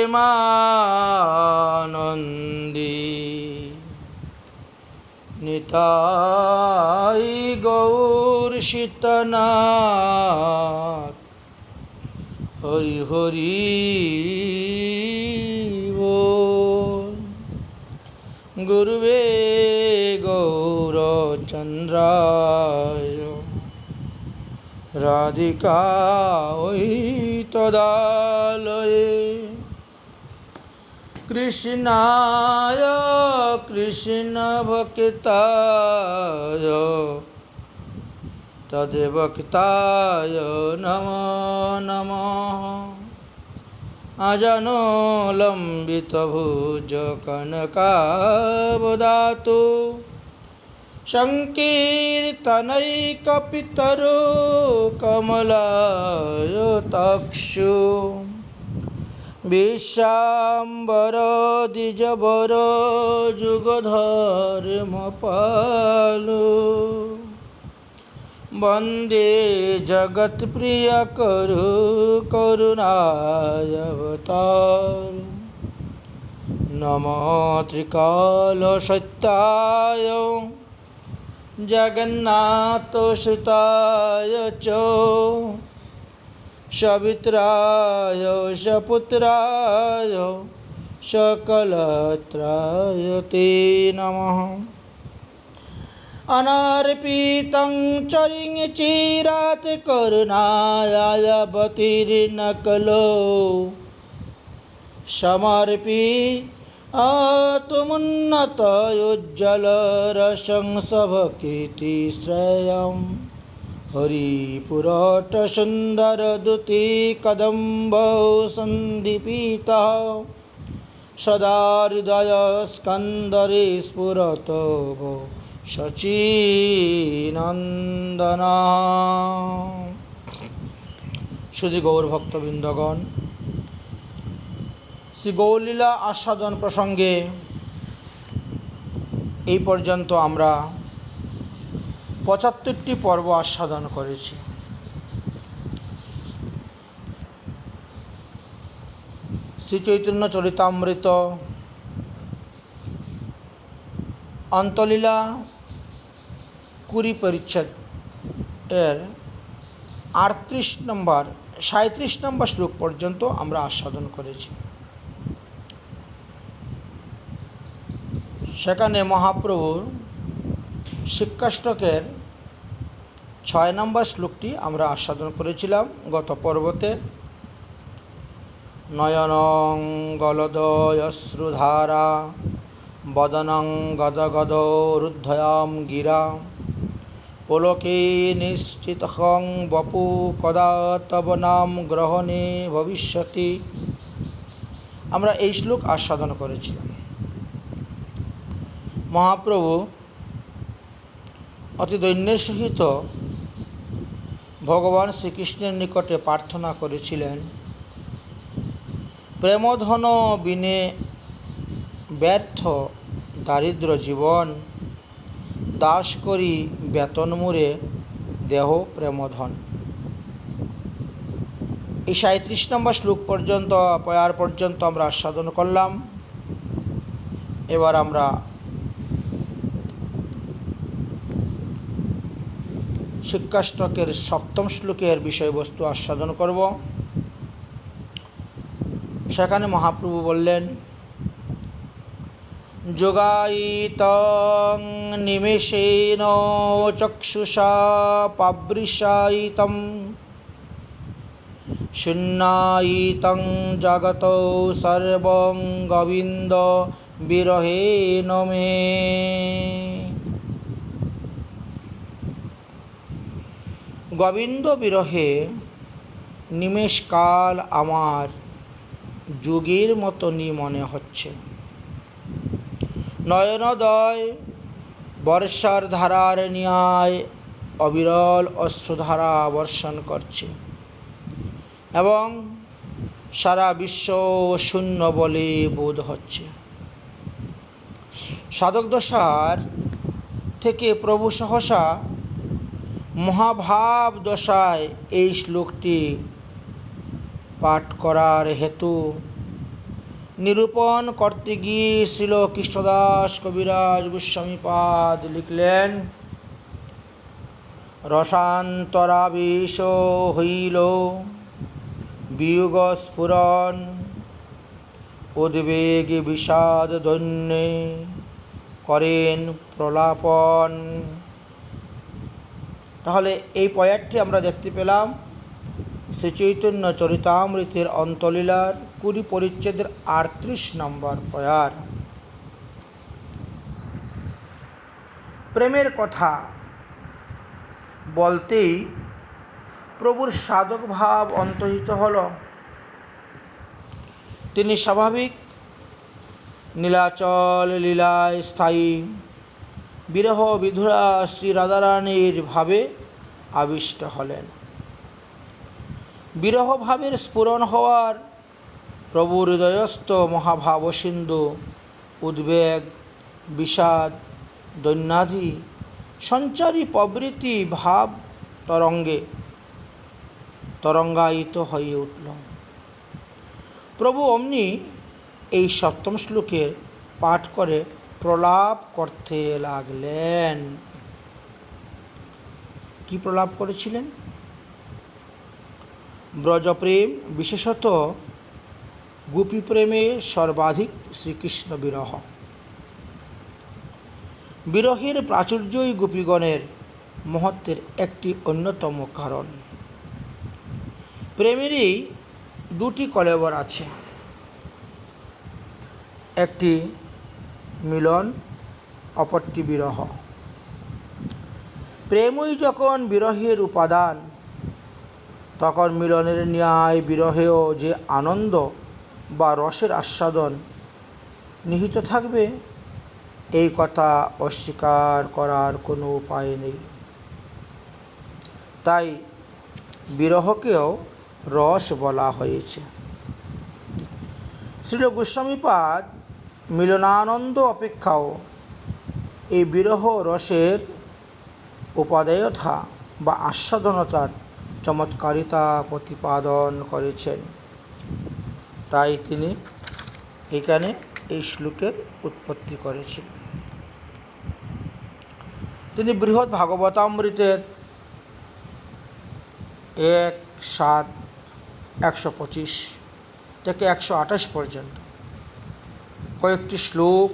প্রেমানন্দী নিতাই গৌর সীতানাথ হরি হরি বল। গুরুবে গৌরচন্দ্রায় রাধিকায় তদালয়ে কৃষ্ণায় কৃষ্ণ ভক্তায় তদ্ভক্তায় নমো নমঃ। আজানো লম্বিত ভুজ কনকাবদাতু সংকীর্তনৈকপিতরো কমলায়তাক্ষু বিশ্বাম্বর দ্বিজবর যুগধর্মপালো বন্দে জগৎপ্রিয়করু করুণাবতার। নমো ত্রিকালসত্যায় জগন্নাথসুতায় চ সবিত্রায় সপুত্রায় সকলত্রায় তে নমঃ। অনার্পিতং চরিং চিরাত করুণায়াবতীর্ণ কলো সমর্পি তুমুন্নত উজ্জ্বল রসং সভকীর্তি শ্রেয়ম হরিপুরট সুন্দর দুতি কদম্ব সন্দীপিতঃ সদা হৃদয় স্কন্দরে স্ফুরত সচিনন্দন। শুধু গৌর ভক্তবৃন্দগণ, শ্রী গৌরলীলা আস্বাদন প্রসঙ্গে এই পর্যন্ত আমরা ৭৫টি পর্ব আস্বাদন করেছি। শ্রী চৈতন্য চরিতামৃত অন্তলীলা ২০ পরিচ্ছেদ এর ৩৭ নম্বর শ্লোক পর্যন্ত আমরা আস্বাদন করেছি। সেখানে মহাপ্রভুর শিক্ষাষ্টকের ৬ নম্বর শ্লোকটি আমরা আস্বাদন করেছিলাম গত পর্বতে। নয়নং গলদয়শ্রুধারা বদনং গদগদ রুদ্ধয়াম গিরা পুলকে নিশ্চিতহং বপু কদা তব নাম গ্রহণে ভবিষ্যতি। আমরা এই শ্লোক আস্বাদন করেছিলাম। মহাপ্রভু অতি দৈন্যের সহিত ভগবান শ্রীকৃষ্ণের নিকটে প্রার্থনা করেছিলেন, প্রেমধন বিনে ব্যর্থ দারিদ্র জীবন, দাস করি বেতন মুরে দেহ প্রেমধন। এই ৩৭ নম্বর শ্লোক পর্যন্ত পর্যন্ত আমরা আস্বাদন করলাম। এবার আমরা শিক্ষাষ্টকের ৭ম শ্লোকের বিষয়বস্তু আস্বাদন করব। সেখানে মহাপ্রভু বললেন, যোগায়িতং নিমেষেন চক্ষুষা পাবৃশায়িতং শূন্যায়িতং জগত সর্বং গোবিন্দ বিরহেণ মে। গোবিন্দ বিরহে নিমেষকাল আমার যুগের মতনই মনে হচ্ছে। নয়নদয় বর্ষার ধারার ন্যায় অবিরল অশ্রুধারা বর্ষণ করছে এবং সারা বিশ্ব শূন্য বলে বোধ হচ্ছে। সাধক দশার থেকে প্রভু সহসা মহাভাব দশায় এই শ্লোকটি পাঠ করার হেতু নিরূপণ করতে গিয়ে শ্রীল কৃষ্ণদাস কবিরাজ গোস্বামীপাদ লিখলেন, রসান্তরাবেশ হইল বিয়োগ স্ফুরণ, উদ্বেগে বিষাদ দৈন্যে করেন প্রলাপন। তাহলে এই পয়ারটি আমরা দেখতে পেলাম শ্রীচৈতন্য চরিতামৃতের অন্তলীলার 20 পরিচ্ছেদের 38 নম্বর পয়ার। প্রেমের কথা বলতেই প্রভুর সাধক ভাব অন্তর্হিত হল। তিনি স্বাভাবিক নীলাচল লীলায় স্থায়ী বিরহ বিধুরা শ্রী রাধারানীর ভাবে আবিষ্ট হলেন। বিরহ ভাবের স্ফুরণ হওয়ার প্রভুর হৃদয়স্থ মহাভাব সিন্ধু উদ্বেগ বিষাদ দৈন্যাদি সঞ্চারী প্রবৃত্তি ভাব তরঙ্গায়িত হয়ে উঠল। প্রভু অমনি এই 7ম শ্লোকের পাঠ করে প্রলাপ করতে লাগলেন। কি প্রলাপ করেছিলেন? ব্রজপ্রেম, বিশেষত গোপী প্রেমে সর্বাধিক শ্রীকৃষ্ণ বিরহ। বিরহের প্রাচুর্যই গোপীগণের মহত্বের একটি অন্যতম কারণ। প্রেমেরই 2টি কলেবর আছে, একটি মিলন, অপরটি বিরহ। প্রেমই যখন বিরহের উপাদান, তখন মিলনের ন্যায় বিরহেও যে আনন্দ বা রসের আস্বাদন নিহিত থাকবে, এই কথা অস্বীকার করার কোনো উপায় নেই। তাই বিরহকেও রস বলা হয়েছে। শ্রীল গোস্বামীপাদ মিলনানন্দ অপেক্ষাও এই বিরহ রসের উপাদেয়তা বা আস্বাদনতার চমৎকারিতা প্রতিপাদন করেছেন। তাই তিনি এখানে এই শ্লোকের উৎপত্তি করেছেন। তিনি বৃহৎ ভাগবতামৃতের 1:7-125 থেকে 128 পর্যন্ত কয়েকটি শ্লোক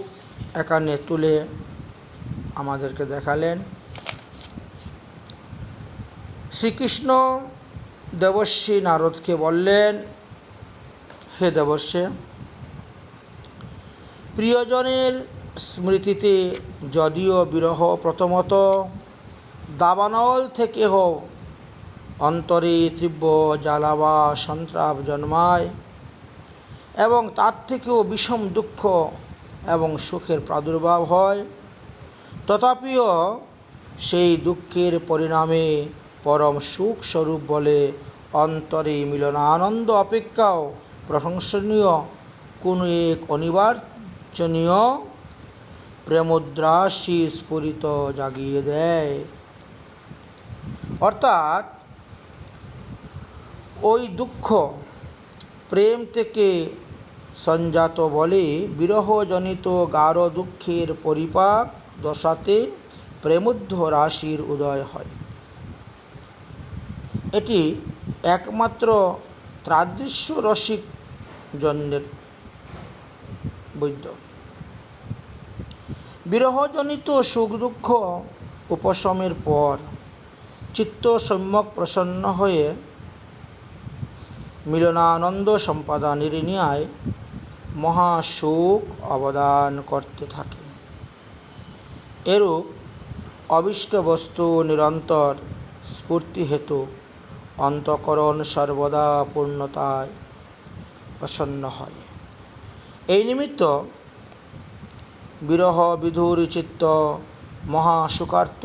এখানে তুলে আমাদেরকে দেখালেন। শ্রীকৃষ্ণ দেবর্ষি নারদকে বললেন, হে দেবর্ষে, প্রিয়জনের স্মৃতিতে যদিও বিরহ প্রথমত দাবানল থেকে হোক অন্তরে তীব্র জ্বালা বা সন্ত্রাপ জন্মায় এবং তার থেকেও বিষম দুঃখ এবং সুখের প্রাদুর্ভাব হয়, তথাপিও সেই দুঃখের পরিণামে পরম সুখ স্বরূপ বলে অন্তরে মিলনানন্দ অপেক্ষাও প্রশংসনীয় কোনো এক অনিবার্যনীয় প্রেমোদ্রাসী স্ফুরিত জাগিয়ে দেয়। অর্থাৎ ওই দুঃখ প্রেম থেকে সঞ্জাত বলে বিরহজনিত গাঢ় দুঃখের পরিপাক দশাতে প্রেমোদ্ধ রাশির উদয় হয়। এটি একমাত্র তাদৃশ রসিক জন্যের বৈধ। বিরহজনিত সুখ দুঃখ উপশমের পর চিত্ত সম্যক প্রসন্ন হয়ে মিলনানন্দ সম্পাদনের ন্যায় মহাসুখ অবদান করতে থাকে। এরূপ অভীষ্ট বস্তু নিরন্তর স্ফূর্তি হেতু অন্তঃকরণ সর্বদা পূর্ণতায় প্রসন্ন হয়। এই নিমিত্ত বিরহ বিধুর চিত্ত মহাসুখার্থ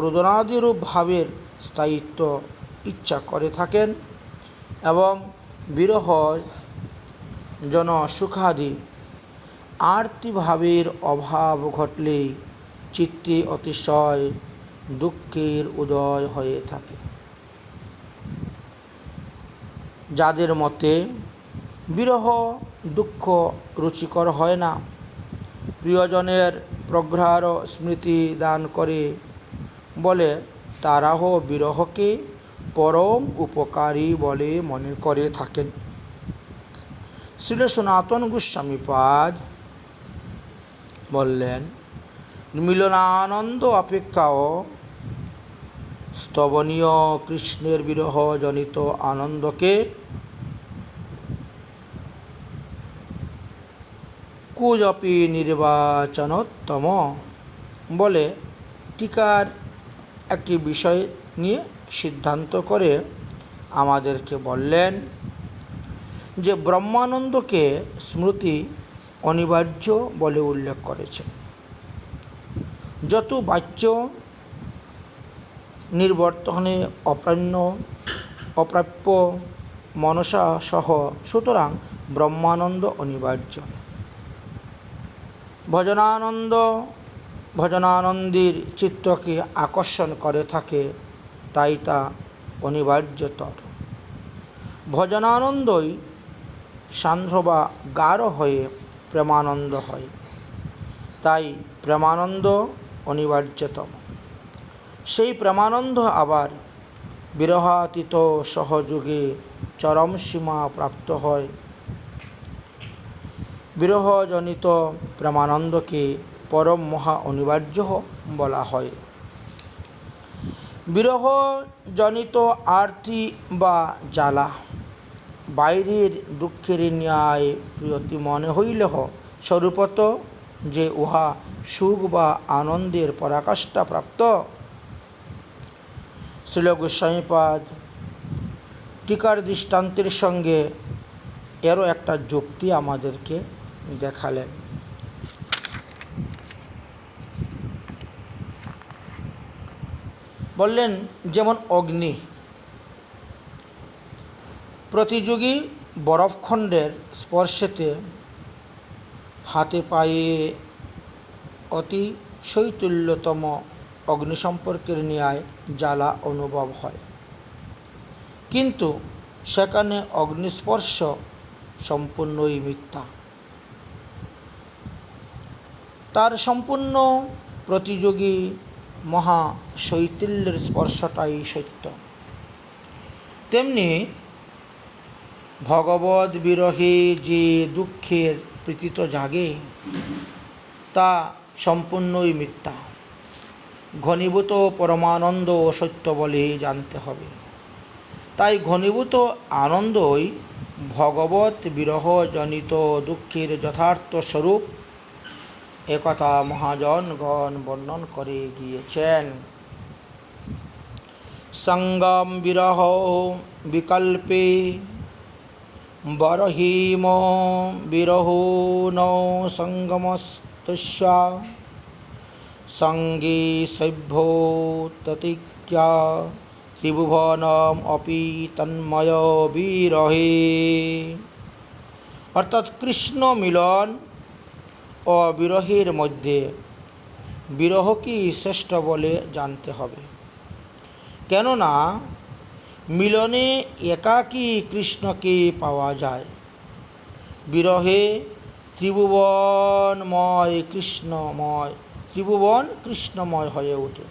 রোদনাদিরূপ ভাবের স্থায়িত্ব ইচ্ছা করে থাকেন এবং বিরহ জন সুখাদি আরতি ভাবের অভাব ঘটলেই চিত্তে অতিশয় দুঃখের উদয় হয়ে থাকে। যাদের মতে বিরহ দুঃখ রুচিকর হয় না। প্রিয়জনের প্রগাঢ় স্মৃতি দান করে বলে তারাও বিরহকে পরম উপকারী বলে মনে করে থাকেন। শ্রীল সনাতন গোস্বামীপাদ বললেন, মিলনানন্দ অপেক্ষাও স্তবনীয় কৃষ্ণের বিরহজনিত আনন্দকে কুজপি নির্বাচনোত্তম বলে টিকার একটি বিষয় নিয়ে সিদ্ধান্ত করে আমাদেরকে বললেন যে ব্রহ্মানন্দকে স্মৃতি অনিবার্য বলে উল্লেখ করেছে। যত বাচ্য নির্বর্তনে অপ্রাপ্য মনসা সহ, সুতরাং ব্রহ্মানন্দ অনিবার্য। ভজনানন্দের চিত্তকে আকর্ষণ করে থাকে, তাই তা অনিবার্যতর। ভজনানন্দই সান্ধ্র বা গাঢ় হয়ে প্রেমানন্দ হয়, তাই প্রেমানন্দ অনিবার্যতম। সেই প্রেমানন্দ আবার বিরহাতীত সহযোগে চরম সীমা প্রাপ্ত হয়। বিরহজনিত প্রেমানন্দকে পরম মহা অনিবার্য বলা হয়। বিরহজনিত আরতি বা জ্বালা বাইরের দুঃখের ন্যায় প্রিয়তি মনে হইলেও স্বরূপত যে উহা সুখ বা আনন্দের পরাকাষ্ঠা প্রাপ্ত। শ্রীল গোস্বামীপাদ টিকার দৃষ্টান্তের সঙ্গে এরও একটা যুক্তি আমাদেরকে দেখালেন। বললেন, যেমন অগ্নি প্রতিযোগী বরফখণ্ডের স্পর্শেতে হাতে পায়ে অতি শৈথিল্যতম অগ্নিসম্পর্কের ন্যায় জ্বালা অনুভব হয়, কিন্তু সেখানে অগ্নিস্পর্শ সম্পূর্ণই মিথ্যা। তার সম্পূর্ণ প্রতিযোগী মহা শৈথিল্যের স্পর্শটাই সত্য। তেমনি ভগবদ বিরহে যে দুঃখের প্রীতিত জাগে, তা সম্পূর্ণই মিথ্যা। ঘনীভূত পরমানন্দ সত্য বলে জানতে হবে। তাই ঘনীভূত আনন্দই ভগবত বিরহজনিত দুঃখের যথার্থ স্বরূপ, একথা মহাজনগণ বর্ণন করে গিয়েছেন। সঙ্গম বিরহ বিকল্পে বরহিম বিরহো ন সঙ্গমস্তস্য সঙ্গে সভ্যো ততিক্যা ত্রিভুবনম অপি তন্ময় বিরহে। অর্থাৎ কৃষ্ণ মিলন ও বিরহের মধ্যে বিরহকেই শ্রেষ্ঠ বলে জানতে হবে। কেননা মিলনে একাকী কৃষ্ণকে পাওয়া যায়, বিরহে ত্রিভুবন কৃষ্ণময় হয়ে ওঠে।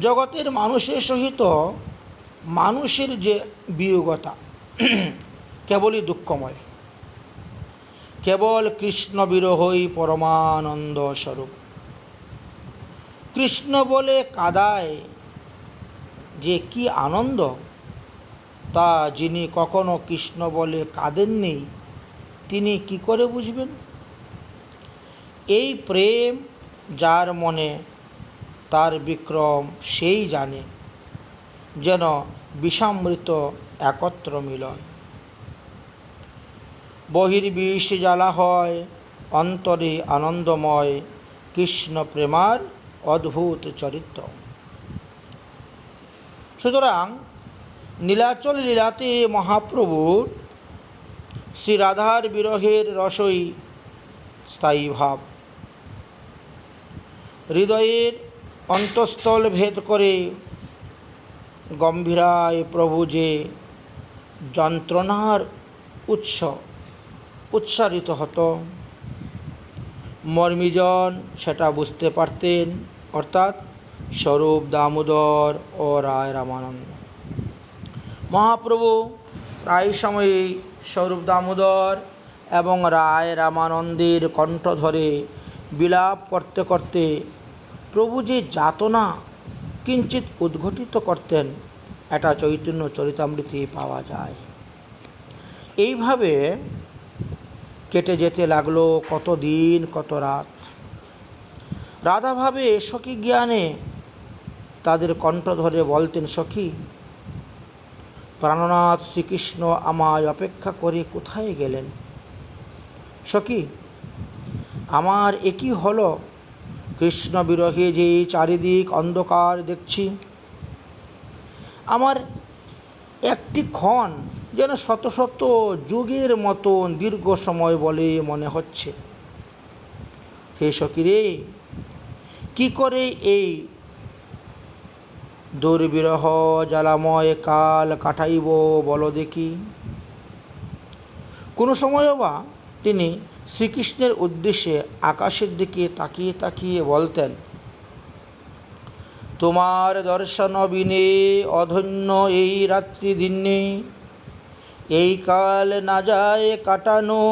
জগতের মানুষের সহিত মানুষের যে বিয়োগতা কেবলই দুঃখময়। কেবল কৃষ্ণ বিরহই পরমানন্দ স্বরূপ। কৃষ্ণ বলে কাদায় যে কি আনন্দ, তা যিনি কখনো কৃষ্ণ বলে কাঁদেননি, তিনি কি করে বুঝবেন? এই প্রেম যার মনে, তার বিক্রম সেই জানে, যেন বিষামৃত একত্র মিলন। বহির্বিষ জ্বালা হয়, অন্তরে আনন্দময় কৃষ্ণ প্রেমার অদ্ভুত চরিত্র। সুতরাং নীলাচল লীলাতে মহাপ্রভুর শ্রী রাধার বিরহের রসই স্থায়ী ভাব। হৃদয়ের অন্তঃস্থল ভেদ করে গম্ভীরায় প্রভু যে যন্ত্রণার উৎস উচ্চারিত হতো। মর্মীজন সেটা বুঝতে পারতেন, অর্থাৎ স্বরূপ দামোদর ও রায় রামানন্দ। মহাপ্রভু প্রায় সময়ই স্বরূপ দামোদর এবং রায় রামানন্দের কণ্ঠ ধরে বিলাপ করতে করতে প্রভু যে যাতনা কিঞ্চিৎ উদ্ঘটিত করতেন, এটা চৈতন্য চরিতামৃতে পাওয়া যায়। এইভাবে কেটে যেতে লাগলো কত দিন কত রাত। রাধাভাবে সখী জ্ঞানে তাদের কণ্ঠ ধরে বলতেন, সখী, প্রাণনাথ শ্রীকৃষ্ণ আমায় অপেক্ষা করে কোথায় গেলেন? সখী, আমার একই হলো, কৃষ্ণ বিরহে যে চারিদিক অন্ধকার দেখছি। আমার একটি ক্ষণ যেন শত শত যুগের মতন দীর্ঘ সময় বলে মনে হচ্ছে। হে সখী রে, কী করে এই দুর্বিরহ জ্বালাময় কাল কাটাইব বলো দেখি। কোনো সময়ও বা তিনি শ্রীকৃষ্ণের উদ্দেশ্যে আকাশের দিকে তাকিয়ে তাকিয়ে বলতেন, তোমার দর্শন বিনে অধন্য এই রাত্রি দিনে এই কাল না যায় কাটানো।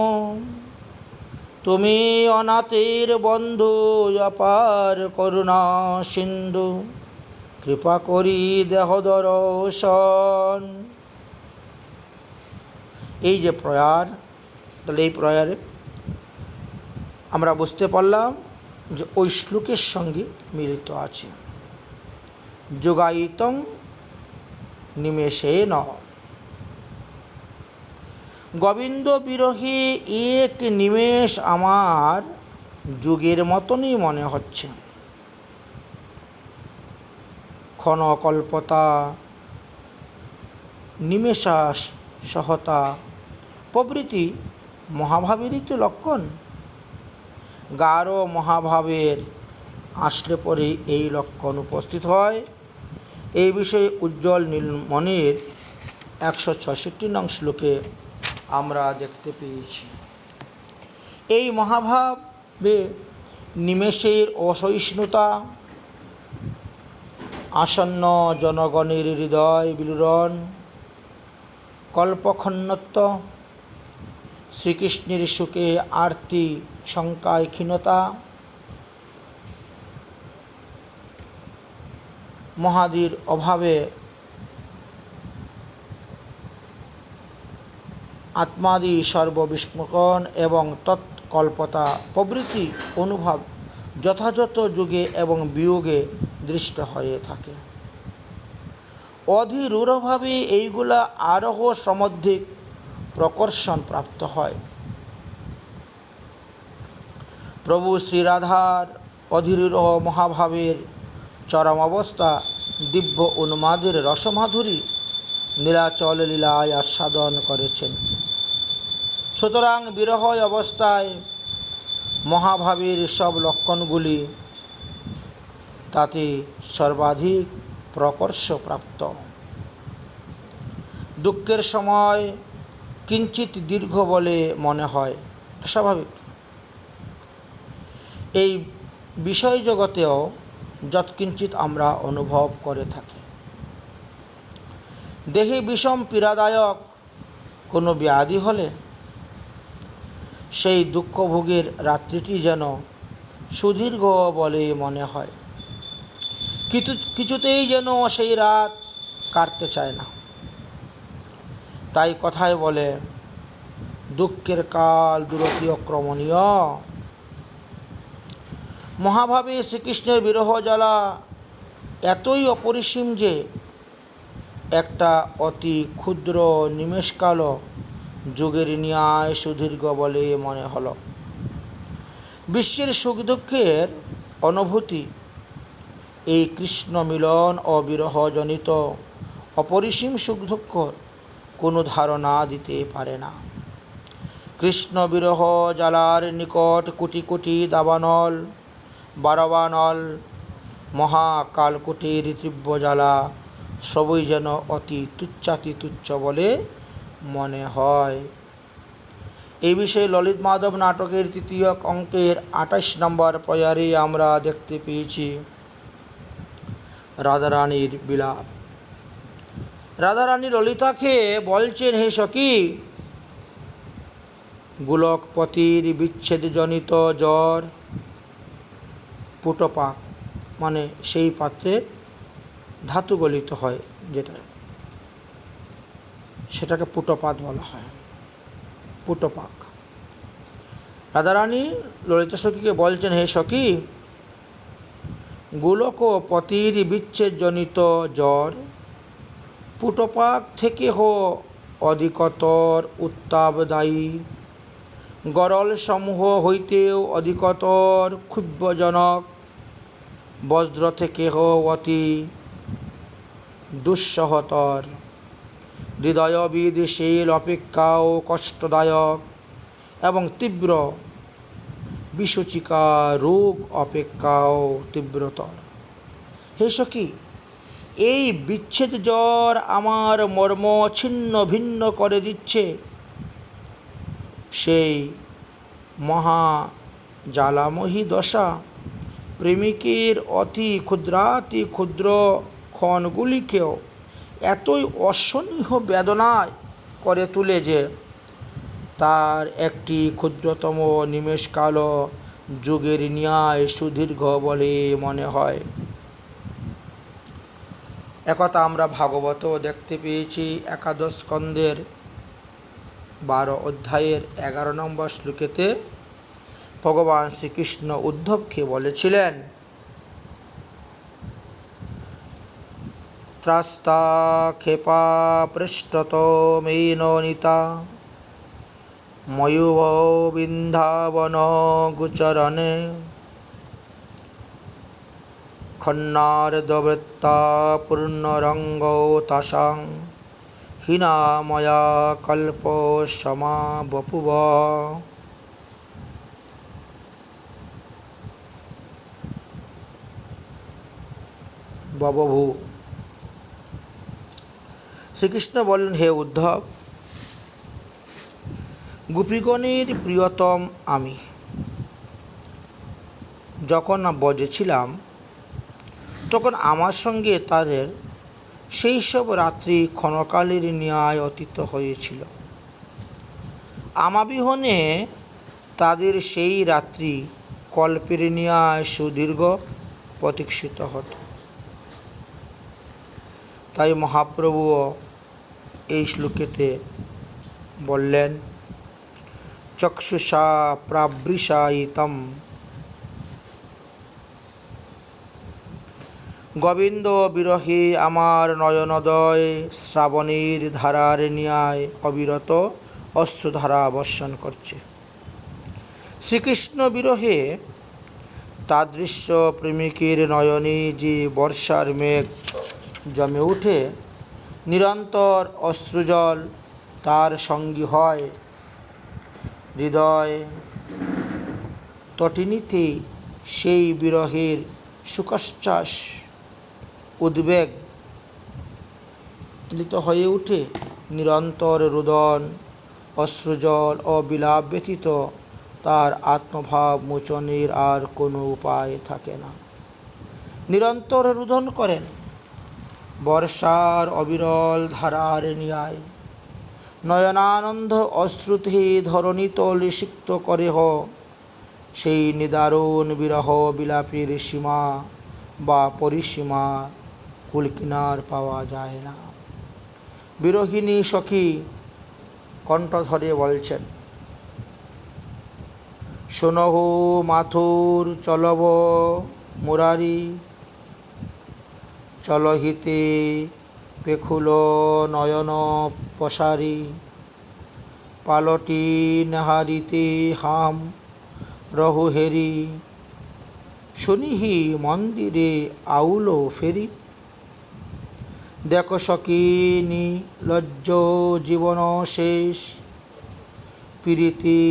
তুমি অনাথের বন্ধু, অপার করুণা সিন্ধু, কৃপা করি দেহ দর্শন। এই যে প্রয়ার, তাহলে এই প্রয়ারে আমরা বুঝতে পারলাম যে ওই শ্লোকের সঙ্গে মিলিত আছে। যোগায়িতং নিমেষেন। গোবিন্দ বিরহে এক নিমেষ আমার যুগের মতনই মনে হচ্ছে। ক্ষণকল্পতা, নিমেষা সহতা প্রভৃতি মহাভাবেরই তো লক্ষণ। গাঢ় মহাভাবের আসলে পরে এই লক্ষণ উপস্থিত হয়। এই বিষয়ে উজ্জ্বল নীলমণির 166 নং শ্লোকে আমরা দেখতে পেয়েছি। এই মহাভাবে নিমেষের অসহিষ্ণুতা, আসন্ন জনগণের হৃদয় বিলুরণ, কল্পক্ষণত্ব, শ্রীকৃষ্ণের সুখে আরতি শঙ্কায় ক্ষীণতা, মহাদির অভাবে আত্মাদি সর্ববিস্মরণ এবং তৎকল্পতা প্রভৃতি অনুভব যথাযথ যুগে এবং বিয়োগে দৃষ্ট হয়ে থাকে। অধীরূঢ়ভাবে এইগুলা আরোহ সমধিক প্রকর্ষণ প্রাপ্ত হয়। প্রভু শ্রীরাধার অধীরূঢ় মহাভাবের চরম অবস্থা দিব্য উন্মাদের রসমাধুরী নীলাচল লীলায় আস্বাদন করেছেন। সুতরাং বিরহ অবস্থায় মহাভাবের সব লক্ষণগুলি তাতে সর্বাধিক প্রকর্ষ প্রাপ্ত। দুঃখের সময় কিঞ্চিত দীর্ঘ বলে মনে হয়, স্বাভাবিক। এই বিষয় জগতেও যৎকিঞ্চিত আমরা অনুভব করে থাকি। দেহে বিষম পীড়াদায়ক কোনো ব্যাধি হলে সেই দুঃখভোগের রাত্রিটি যেন সুদীর্ঘ বলে মনে হয়। কিছুতেই যেন সেই রাত কাটতে চায় না। তাই কথায় বলে, দুঃখের কাল দূরতি অক্রমণীয়। মহাভাবে শ্রীকৃষ্ণের বিরহ জ্বালা এতই অপরিসীম যে একটা অতি ক্ষুদ্র নিমেষকাল যুগের ন্যায় সুদীর্ঘ বলে মনে হল। বিশ্বের সুখ দুঃখের অনুভূতি এই কৃষ্ণ মিলন ও বিরহজনিত অপরিসীম সুখ দুঃখ কোনো ধারণা দিতে পারে না। কৃষ্ণ বিরহ জ্বালার নিকট কোটি কোটি দাবানল বারবানল মহাকালকোটির তীব্র জ্বালা সবই যেন অতি তুচ্ছাতি তুচ্ছ বলে মনে হয়। এই বিষয়ে ললিত মাধব নাটকের তৃতীয় অঙ্কের ২৮ নম্বর পয়ারে আমরা দেখতে পেয়েছি রাধারানীর বিলাপ। রাধারানী ললিতাকে বলছেন, হে সখী, গোলকপতির বিচ্ছেদজনিত জ্বর পুটপাক, মানে সেই পাত্রে ধাতু গলিত হয় সেটাকে পুটপাত বলা হয়, পুটপাক। রাধারানী ললিতা সখীকে বলছেন, হে সখী, গোলকপতির বিচ্ছেদজনিত জ্বর পুটপাক থেকে অধিকতর উত্তাপদায়ী, গরল সমূহ হইতেও অধিকতর ক্ষুব্ধজনক, বজ্র থেকে অতি দুঃসহতর, হৃদয় বিদশীল অপেক্ষাও কষ্টদায়ক এবং তীব্র বিসূচিকা রোগ অপেক্ষাও তীব্রতর। হে সখী, এই বিচ্ছেদ জ্বর আমার মর্ম ছিন্ন ভিন্ন করে দিচ্ছে। সেই মহা জ্বালাময়ী দশা প্রেমিকের অতি ক্ষুদ্রাতি ক্ষুদ্র ক্ষণগুলিকেও এতই অসহনীয় বেদনায় করে তুলে যে তার একটি ক্ষুদ্রতম নিমেষকালও যুগের ন্যায় সুদীর্ঘ বলে মনে হয়। একথা আমরা ভাগবত দেখতে পেয়েছি। একাদশ স্কন্ধের 12 অধ্যায়ের 11 নম্বর শ্লোকেতে ভগবান শ্রীকৃষ্ণ উদ্ধবকে বলেছিলেন, ত্রাস্তা ক্ষেপা পৃষ্ঠত মেন নিতা ময়ূর বৃন্দাবন গোচরণে খন্নার্দবৃত্তা পূর্ণরঙ্গ তাসাং হীনা ময়া কল্প সমা বপুব। ববভূ। শ্রীকৃষ্ণ বললেন, হে উদ্ধব, গোপীগণের প্রিয়তম আমি যখন ব্রজে ছিলাম তখন আমার সঙ্গে তাদের সেই সব রাত্রি ক্ষণকালের ন্যায় অতীত হয়েছিল। আমাবিহনে তাদের সেই রাত্রি কল্পের ন্যায় সুদীর্ঘ প্রতীক্ষিত হতো। তাই মহাপ্রভুও এই শ্লোকেতে বললেন, চক্ষুষা প্রাবৃষায়িতম গোবিন্দ বিরহে আমার নয়নোদয় শ্রাবণের ধারার ন্যায় অবিরত অশ্রুধারা বর্ষণ করছে। শ্রীকৃষ্ণ বিরহে তাদৃশ্য প্রেমিকের নয়নে যে বর্ষার মেঘ জমে উঠে নিরন্তর অশ্রুজল তার সঙ্গী হয়, হৃদয় তটিনীতে সেই বিরহের সুকশ্বাস উদ্বেগ মিলিত হয়ে উঠে। নিরন্তর রোদন অশ্রুজল ও বিলাপ ব্যতীত তার আত্মভাব মোচনের আর কোনো উপায় থাকে না। নিরন্তর রোদন করেন বর্ষার অবিরল ধারার ন্যায়, নয়নানন্দ অশ্রুতে ধরণীতলে সিক্ত করে সেই নিদারুণ বিরহ বিলাপের সীমা বা পরিসীমা কুলকিনার পাওয়া যায় না। বিরহিণী সখী কণ্ঠ ধরে বলছেন, শোনহো মাথুর চলব মুরারি, চলহিতে পেখুল নয়ন পসারি, পালটি নেহারিতে হাম রহু হেরি, শুনিহি মন্দিরে আউল ফেরি। দেখো সখিনী লজ্জ জীবন শেষ, প্রীতি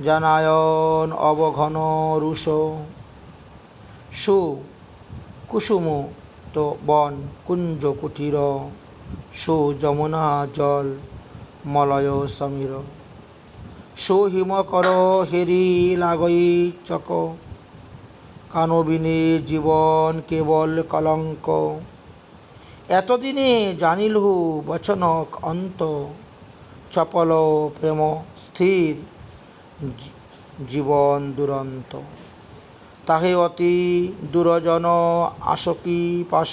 জানায়ন অবঘন রুষ, সু কুসুম তো বন কুঞ্জ কুটির, সু যমুনা জল মলয় সমীর। সুহিম কর হেরি লাগই চক, কানবিনী জীবন কেবল কলঙ্ক। এতদিনে জানিলহু বচনক অন্ত, চপল প্রেম স্থির জীবন দুরন্ত। তাহে অতি দুরজন আশকি পাশ,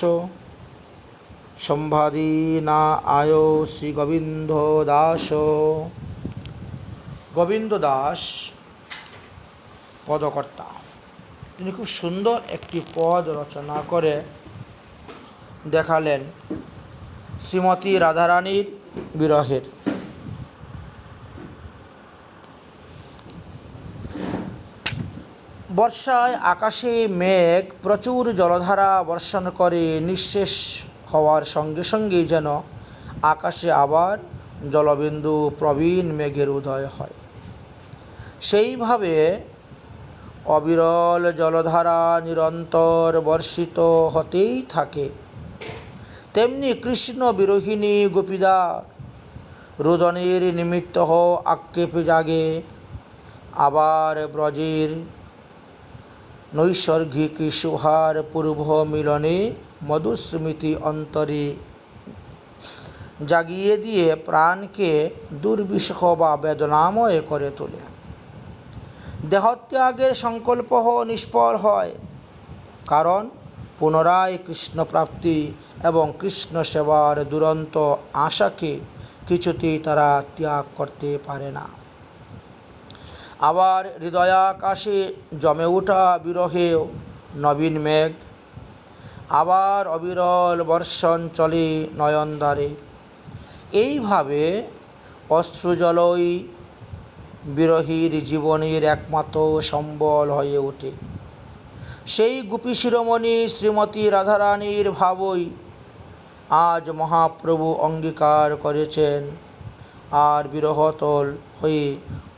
সম্ভাদি না আয় শ্রী গোবিন্দ দাস। গোবিন্দ দাস পদকর্তা, তিনি খুব সুন্দর একটি পদ রচনা করে দেখালেন শ্রীমতী রাধারানীর বিরহের। বর্ষায় আকাশে মেঘ প্রচুর জলধারা বর্ষণ করে, নিঃশেষ হওয়ার সঙ্গে সঙ্গেই যেন আকাশে আবার জলবিন্দু প্রবীণ মেঘের উদয় হয়। সেইভাবে অবিরল জলধারা নিরন্তর বর্ষিত হতেই থাকে। তেমনি কৃষ্ণ বিরোহিণী গোপীদার রোদনের নিমিত্ত আক্ষেপে জাগে, আবার ব্রজের নৈসর্গিক সুহার পূর্ব মিলনে মধুস্মৃতি অন্তরে জাগিয়ে দিয়ে প্রাণকে দুর্বিষহ বা বেদনাময় করে তোলে। দেহত্যাগের সংকল্প নিষ্ফল হয়, কারণ পুনরায় কৃষ্ণ প্রাপ্তি এবং কৃষ্ণ সেবার দুরন্ত আশাকে কিছুতেই তারা ত্যাগ করতে পারে না। আবার হৃদয়াকাশে জমে ওঠা বিরহে নবীন মেঘ, আবার অবিরল বর্ষণ চলে নয়নদ্বারে। এইভাবে অশ্রুজলই বিরহীর জীবনের একমাত্র সম্বল হয়ে ওঠে। সেই গোপী শিরোমণি শ্রীমতী রাধারানীর ভাবই আজ মহাপ্রভু অঙ্গীকার করেছেন, আর বিরহতল হয়ে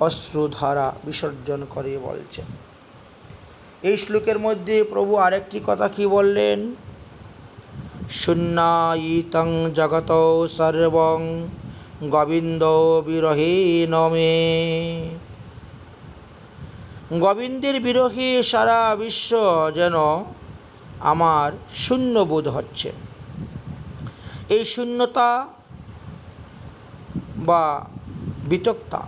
অশ্রুধারা বিসর্জন করে বলছেন। এই শ্লোকের মধ্যে প্রভু আরেকটি কথা কি বললেন? শূন্যায়িতং জগত সর্বং গোবিন্দ বিরহেণ মে। গোবিন্দের বিরহে সারা বিশ্ব যেন আমার শূন্য বোধ হচ্ছে। এই শূন্যতা বা বিতক্তা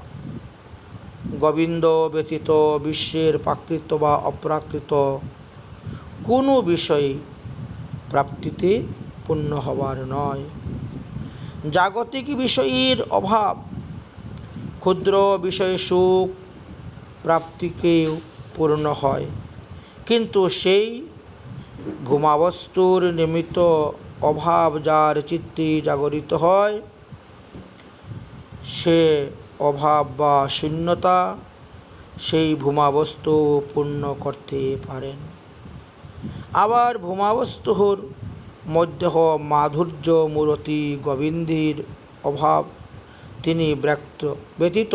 গোবিন্দ ব্যতীত বিশ্বের প্রাকৃত বা অপ্রাকৃত কোনো বিষয় প্রাপ্তিতে পূর্ণ হবার নয়। জাগতিক বিষয়ের অভাব ক্ষুদ্র বিষয় সুখ প্রাপ্তিকেও পূর্ণ হয়, কিন্তু সেই ভূমাবস্তুর নিমিত্ত অভাব যার চিত্তে জাগরিত হয়, সে অভাব বা শূন্যতা সেই ভূমাবস্তু পূর্ণ করতে পারেন। আবার ভূমাবস্তুর মধ্যে মাধুর্য মূরতি গোবিন্দের অভাব তিনি ব্যতীত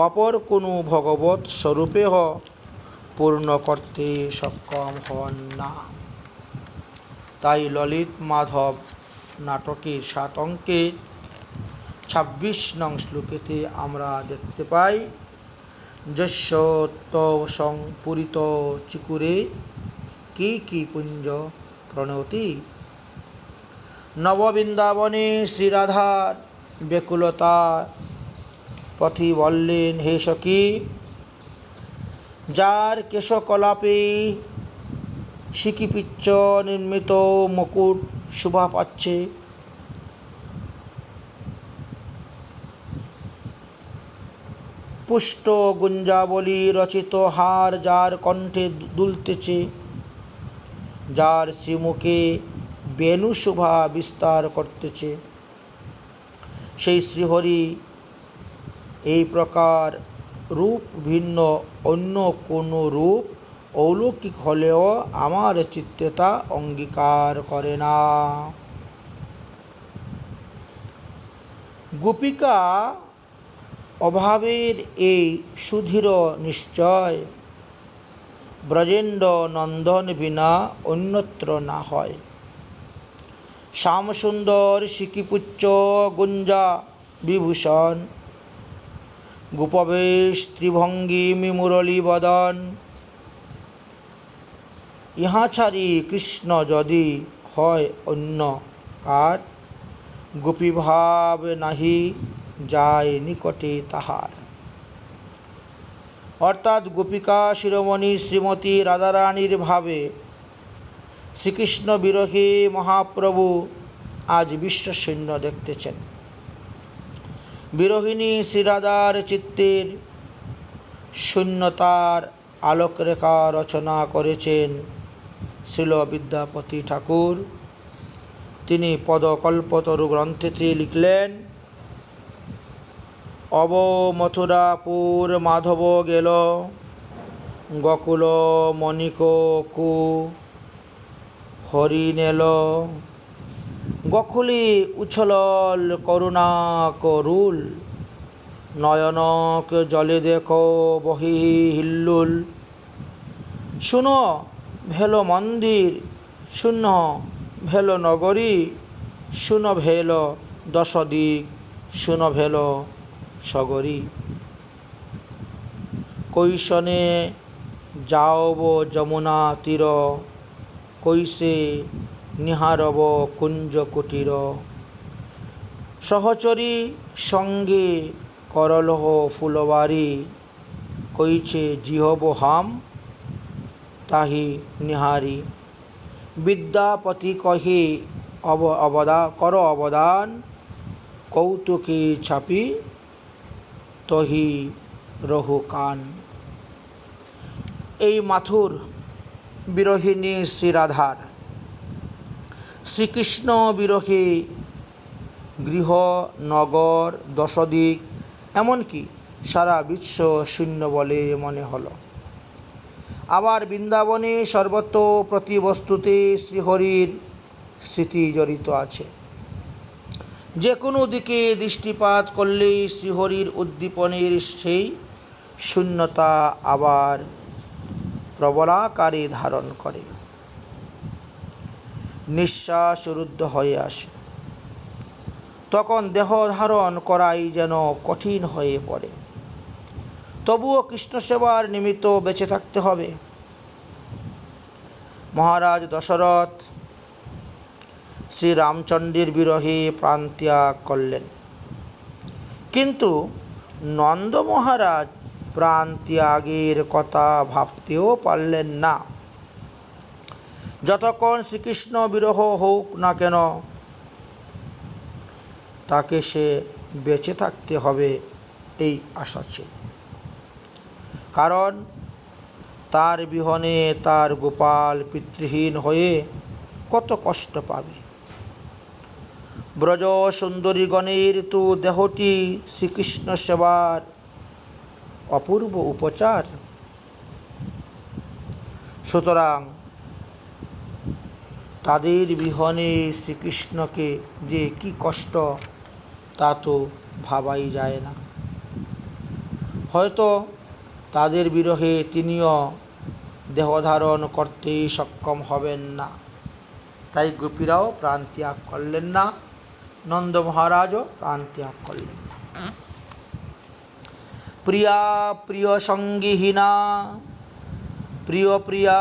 অপর কোনো ভগবৎ স্বরূপে পূর্ণ করতে সক্ষম হন না। তাই ললিত মাধব নাটকের 7 অঙ্কের 26 নং শ্লোকেতে আমরা দেখতে পাই, যস্য তং পুরিত চিকুরে কি কি পুঞ্জ প্রণতি। নববৃন্দাবনে শ্রীরাধার ব্যাকুলতা পথি বললেন, হে সখী, যার কেশকলাপে সিকিপিচ্ছ নির্মিত মুকুট শোভা পাচ্ছে, পুষ্ট গুঞ্জাবলী রচিত হার যার কণ্ঠে দুলতেছে, যার শ্রীমুখে বেণু শোভা বিস্তার করতেছে, সেই শ্রীহরি এই প্রকার রূপ ভিন্ন অন্য কোনো রূপ অলৌকিক হলেও আমার চিত্তে তা অঙ্গীকার করে না। গোপিকা অভাবের এই সুধীর নিশ্চয়, ব্রজেন্দ্র নন্দন বিনা অন্যত্র না হয়। শ্যামসুন্দর সিকিপুচ্ছ গুঞ্জা বিভূষণ, গোপবেশ ত্রিভঙ্গিমি মুরলী বদন। ইহা ছাড়ি কৃষ্ণ যদি হয় অন্য কার, গোপীভাব নাহি যায় নিকটে তাহার। অর্থাৎ গোপিকা শিরোমণি শ্রীমতী রাধারানীর ভাবে শ্রীকৃষ্ণ বিরহী মহাপ্রভু আজ বিশ্বশূন্য দেখতেছেন। বিরোহিণী শ্রীরাধার চিত্তের শূন্যতার আলোকরেখা রচনা করেছেন শ্রীল বিদ্যাপতি ঠাকুর। তিনি পদকল্পতরু গ্রন্থেতে লিখলেন, অব মথুরাপুর মাধব গেল, গকুল মণিক কু হরি নেল। গকুলি উছলল করুণা করুল, নয়নক জলে দেখো বহি হিল্লুল। শুনো ভেলো মন্দির, শূন্য ভেলো নগরী, শুনো ভেলো দশদিক, শুনো ভেলো সগরী। কৈশনে যাওব যমুনা তীর, কৈশে নিহারব কুঞ্জ কুটির। সহচরী সঙ্গে করলহ ফুলবারি, কৈছে জিহব হাম তাহি নিহারি। বিদ্যাপতি কহে কর অবদান, কৌতুকে ছাপি তহি রহু কান। এই মাথুর বিরোহিণী শ্রীরাধার শ্রীকৃষ্ণ বিরহে গৃহ নগর দশদিক এমনকি সারা বিশ্ব শূন্য বলে মনে হল। আবার বৃন্দাবনে সর্বত্র প্রতি বস্তুতে শ্রীহরির স্মৃতি জড়িত আছে। যে কোনো দিকে দৃষ্টিপাত করলেই শ্রীহরির উদ্দীপনের সেই শূন্যতা আবার প্রবলাকারে ধারণ করে, নিঃশ্বাস রুদ্ধ হয়ে আসে। তখন দেহ ধারণ করাই যেন কঠিন হয়ে পড়ে। তবুও কৃষ্ণ সেবার নিমিত্ত বেঁচে থাকতে হবে। মহারাজ দশরথ শ্রীরামচন্দ্রের বিরহে প্রাণত্যাগ করলেন, কিন্তু নন্দ মহারাজ প্রাণত্যাগের কথা ভাবতেও পারলেন না। যতক্ষণ শ্রীকৃষ্ণ বিরহ হোক না কেন তাকে সে বেঁচে থাকতে হবে এই আশা ছিল। কারণ তার বিহনে তার গোপাল পিতৃহীন হয়ে কত কষ্ট পাবে। ব্রজ সুন্দরীগণের তো দেহটি শ্রীকৃষ্ণ সেবার অপূর্ব উপচার। সুতরাং তাদের বিহনে শ্রীকৃষ্ণকে যে কি কষ্ট তা তো ভাবাই যায় না। হয়তো তাদের বিরহে তিনিও দেহধারণ করতে সক্ষম হবেন না, তাই গোপীরাও প্রাণত্যাগ করলেন না, নন্দ মহারাজও প্রাণত্যাগ করলেন না। প্রিয়া প্রিয় সঙ্গীহীনা, প্রিয় প্রিয়া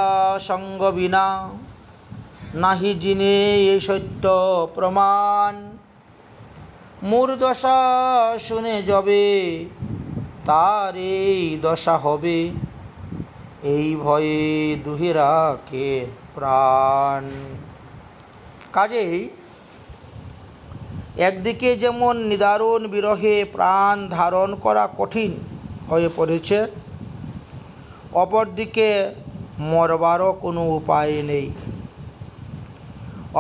সঙ্গ বিনা, নাহি জিনে এই সত্য প্রমাণ। মোর দশা শুনে যবে তার এই দশা হবে, এই ভয়ে দুহে রাখে প্রাণ। কাজেই একদিকে যেমন নিদারুণ বিরহে প্রাণ ধারণ করা কঠিন হয়ে পড়েছে, অপরদিকে মরবারও কোনো উপায় নেই।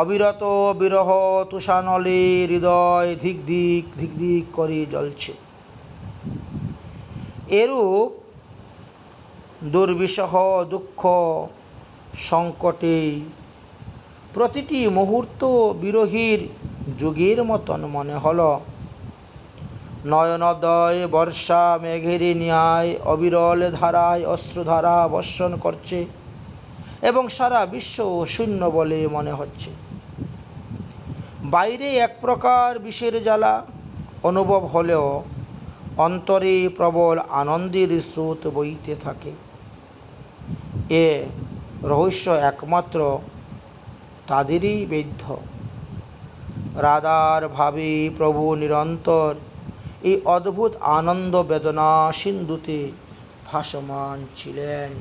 অবিরত বিরহ তুষানলে হৃদয় ধিক ধিক ধিক ধিক করে জ্বলছে। এরূপ দুর্বিষহ দুঃখ সংকটে প্রতিটি মুহূর্ত বিরহীর যুগের মতন মনে হল। নয়নোদয় বর্ষা মেঘের ন্যায় অবিরল ধারায় অশ্রুধারা বর্ষণ করছে এবং সারা বিশ্ব শূন্য বলে মনে হচ্ছে। বাইরে এক প্রকার বিষের জ্বালা অনুভব হলেও অন্তরে প্রবল আনন্দের স্রোত বইতে থাকে। এ রহস্য একমাত্র তাদেরই বেদ্য। রাধার ভাবে প্রভু নিরন্তর এই অদ্ভুত আনন্দ বেদনা সিন্ধুতে ভাসমান ছিলেন।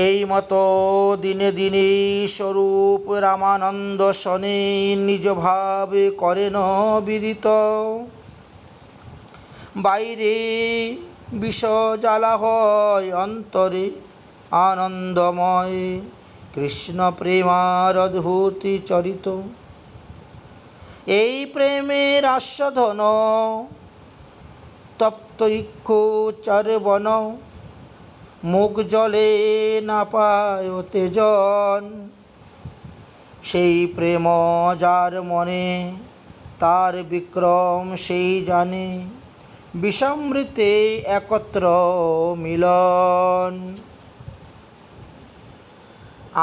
এই মতো দিনে দিনে স্বরূপ রামানন্দ শনে নিজ ভাবে করেন বিদিত। বাইরে বিষ জ্বালা হয়, অন্তরে আনন্দময় কৃষ্ণ প্রেমার অদ্ভুত চরিত। এই প্রেমের আস্বাদন তপ্ত ইক্ষু চরবন, মুখ জলে না পায় তেজন। সেই প্রেম যার মনে, তার বিক্রম সেই জানে, বিষামৃতে একত্র মিলন।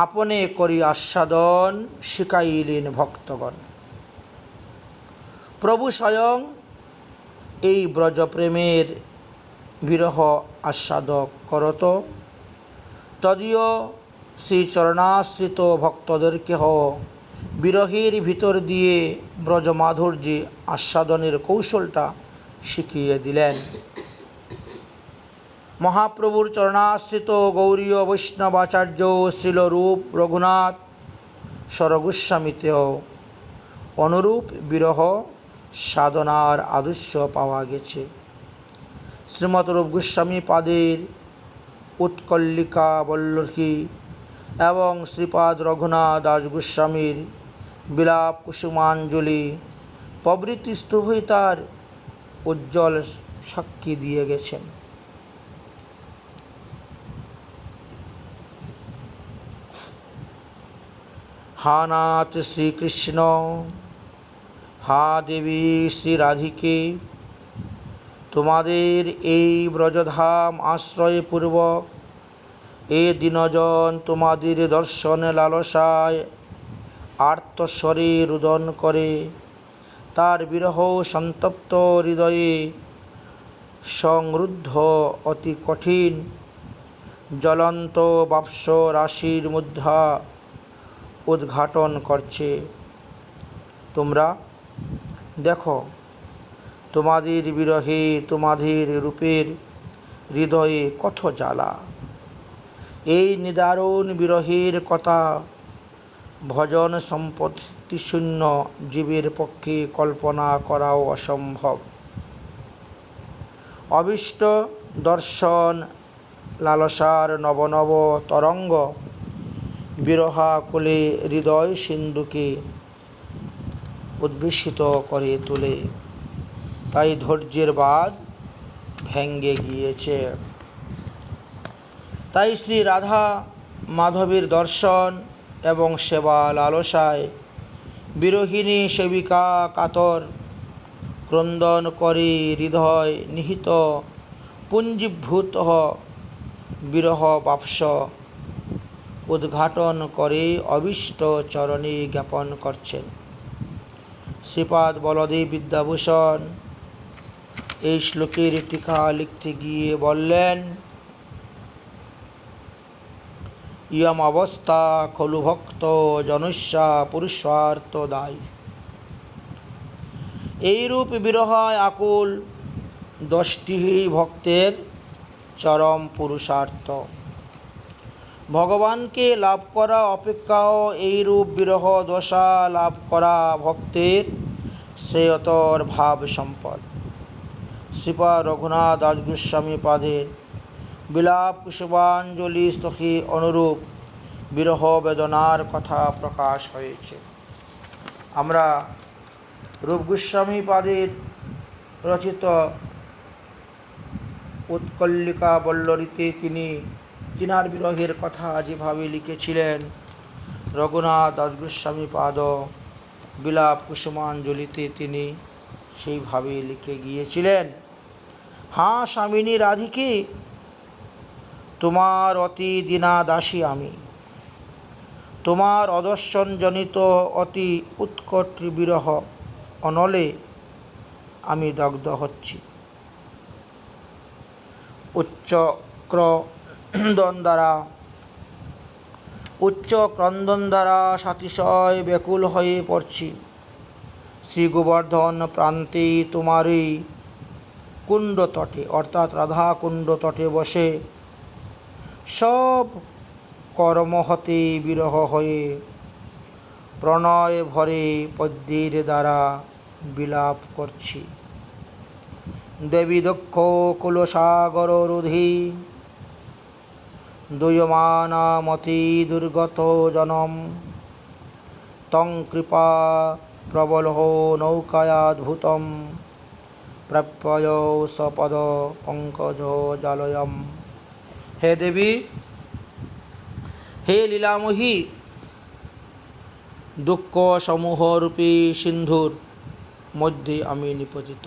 আপনে করি আস্বাদন শিখাইলেন ভক্তগণ। প্রভু স্বয়ং এই ব্রজপ্রেমের বিরহ আস্বাদক করত। তদীয় শ্রীচরণাশ্রিত ভক্তদেরকে বিরহের ভিতর দিয়ে ব্রজমাধুর্যে আস্বাদনের কৌশলটা শিখিয়ে দিলেন। মহাপ্রভুর চরণাশ্রিত গৌরীয় বৈষ্ণবাচার্য শ্রীলরূপ রঘুনাথ স্বরগোস্বামীতেও অনুরূপ বিরহ সাধনার আদর্শ পাওয়া গেছে। শ্রীমৎ রূপ গোস্বামী পাদের উৎকল্লিকা বল্লরী এবং শ্রীপাদ রঘুনাথ দাস গোস্বামীর বিলাপ কুসুমাঞ্জলি প্রভৃতি স্তবই তার উজ্জ্বল সাক্ষী দিয়ে গেছেন। হা নাথ শ্রীকৃষ্ণ, হা দেবী শ্রী রাধিকে, তোমাদের এই ব্রজধাম আশ্রয় পূর্বক এ দিনজন তোমাদের দর্শনে লালসায় আর্তস্বরে রুদন করে, তার বিরহ সন্তপ্ত হৃদয়ে সংরুদ্ধ অতি কঠিন জ্বলন্ত বাষ্প রাশির মুদ্রা উদ্ঘাটন করছে। তোমরা দেখো, তোমাদের বিরহে তোমাদের রূপের হৃদয়ে কত জ্বালা। এই নিদারুণ বিরহের কথা ভজন সম্পত্তিশূন্য জীবের পক্ষে কল্পনা করাও অসম্ভব। অভীষ্ট দর্শন লালসার নব নব তরঙ্গ বিরহাকুলে হৃদয় সিন্ধুকে উদ্বেষিত করে তোলে। তাই ধৈর্যের বাঁধ ভেঙে গিয়েছে। তাই শ্রী রাধা মাধবের দর্শন এবং সেবা লালসায় বিরহিণী সেবিকা কাতর ক্রন্দন করে হৃদয় নিহিত পুঞ্জীভূত বিরহ বাষ্প উদ্ঘাটন করে অভীষ্ট চরণে জ্ঞাপন করছেন। শ্রীপাদ বলদেব বিদ্যাভূষণ এই শ্লোকের টিকা লিখতে গিয়ে বললেন, ইয়ম অবস্থা খলু ভক্ত জনস্যা পুরুষার্থ দায়। এইরূপ বিরহায় আকুল দশটি ভক্তের চরম পুরুষার্থ। ভগবানকে লাভ করা অপেক্ষাও এইরূপ বিরহ দশা লাভ করা ভক্তের শ্রেয়তর ভাব সম্পদ। শ্রীপাদ রঘুনাথ দাস গোস্বামী পাদের বিলাপ কুসুমাঞ্জলি স্তোহে অনুরূপ বিরহ বেদনার কথা প্রকাশ হয়েছে। আমরা রূপ গোস্বামী পাদের রচিত উৎকল্লিকা বল্লরীতে তিনার বিরহের কথা যেভাবে লিখেছিলেন, রঘুনাথ দাস গোস্বামী পাদ বিলাপ কুসুমাঞ্জলিতে তিনি সেইভাবে লিখে গিয়েছিলেন। হাঁ স্বামিনী রাধিকে, তোমার অতি দীনা দাসী আমি। তোমার অদর্শনজনিত অতি উৎকট বিরহ অনলে আমি দগ্ধ হচ্ছি। উচ্চ ক্রন্দন দ্বারা সাতিশয় ব্যাকুল হয়ে পড়ছি। শ্রী গোবর্ধন প্রান্তে তোমারই কুণ্ড তটে অর্থাৎ রাধা কুণ্ড তটে বসে সব কর্ম হতে বিরহ হয়ে প্রণয় ভরে পদ্মের দ্বারা বিলাপ করছি। দেবী দক্ষ কুলসাগর রোধে দুয়মানা মতি দুর্গত জনম তং কৃপা প্রবল নৌকায়াদ্ভুতম প্রাপ্য সপদ পঙ্কজ জালয়ম। হে দেবী, হে লীলাময়ী, দুঃখ সমূহ রূপী সিন্ধুর মধ্যে আমি নিপতিত।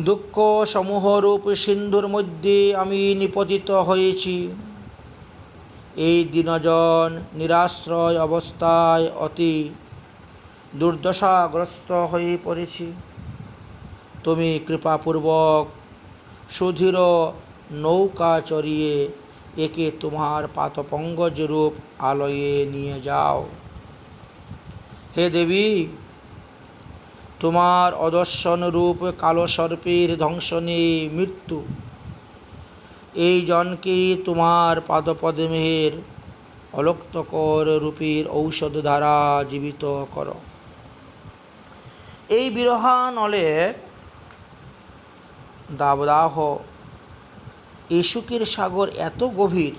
দুঃখ সমূহরূপ সিন্ধুর মধ্যে আমি নিপতিত হয়েছি। এই দীনজন নিরাশ্রয় অবস্থায় অতি দুর্দশাগ্রস্ত হয়ে পড়েছি। তুমি কৃপাপূর্বক সুধীর নৌকা চড়িয়ে একে তোমার পাতপঙ্কজরূপ আলয়ে নিয়ে যাও। হে দেবী, তোমার অদর্শন রূপ কালো সর্পের ধ্বংসনে মৃত্যু এই জনকে তোমার পাদপদ্মের অলোক্তকর রূপের ঔষধ দ্বারা জীবিত করো। এই বিরহানলে দাবদাহ এই সুখের সাগর এত গভীর